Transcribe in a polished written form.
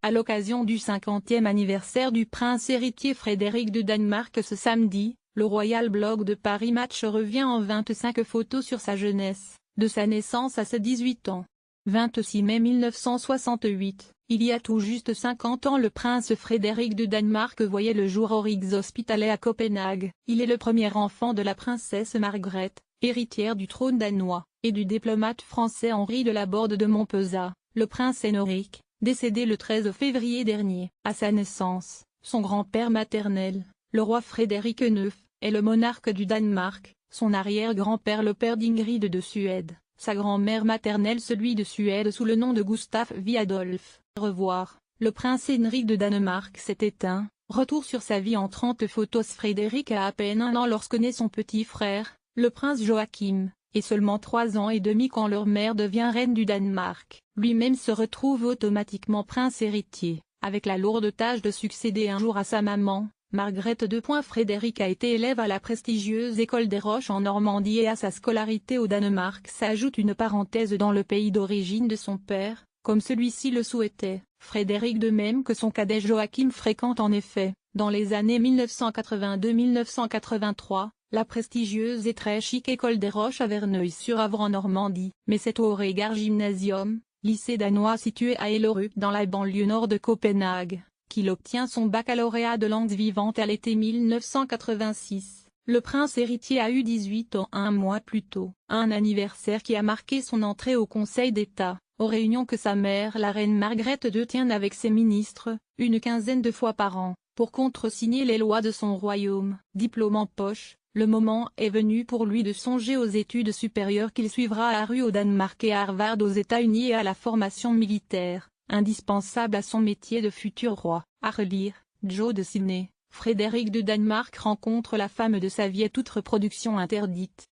à l'occasion du 50e anniversaire du prince héritier Frédéric de Danemark ce samedi, le Royal Blog de Paris Match revient en 25 photos sur sa jeunesse, de sa naissance à ses 18 ans. 26 mai 1968, il y a tout juste 50 ans le prince Frédéric de Danemark voyait le jour au Rigshospitalet à Copenhague. Il est le premier enfant de la princesse Margrethe, héritière du trône danois, et du diplomate français Henri de Laborde de Montpezat. Le prince Henrik, décédé le 13 février dernier. À sa naissance, son grand-père maternel, le roi Frédéric IX, est le monarque du Danemark, son arrière-grand-père le père d'Ingrid de Suède, sa grand-mère maternelle celui de Suède sous le nom de Gustaf V. Adolf. Revoir, le prince Henrik de Danemark s'est éteint. Retour sur sa vie en 30 photos. Frédéric a à peine 1 an lorsque naît son petit frère, le prince Joachim, et seulement 3 ans et demi quand leur mère devient reine du Danemark. Lui-même se retrouve automatiquement prince héritier, avec la lourde tâche de succéder un jour à sa maman, Margrethe. Frédéric a été élève à la prestigieuse école des Roches en Normandie et à sa scolarité au Danemark s'ajoute une parenthèse dans le pays d'origine de son père, comme celui-ci le souhaitait. Frédéric de même que son cadet Joachim fréquente en effet, dans les années 1982-1983, la prestigieuse et très chic école des Roches à Verneuil-sur-Avre en Normandie. Mais c'est au Regard Gymnasium, lycée danois situé à Hellerup dans la banlieue nord de Copenhague, qu'il obtient son baccalauréat de langue vivante à l'été 1986. Le prince héritier a eu 18 ans 1 mois plus tôt, un anniversaire qui a marqué son entrée au Conseil d'État, aux réunions que sa mère la reine Margrethe II tient avec ses ministres, une quinzaine de fois par an, pour contresigner les lois de son royaume. Diplôme en poche, le moment est venu pour lui de songer aux études supérieures qu'il suivra à Rue au Danemark et à Harvard aux États-Unis et à la formation militaire, indispensable à son métier de futur roi. À relire, Joe de Sydney, Frédéric de Danemark rencontre la femme de sa vie et toute reproduction interdite.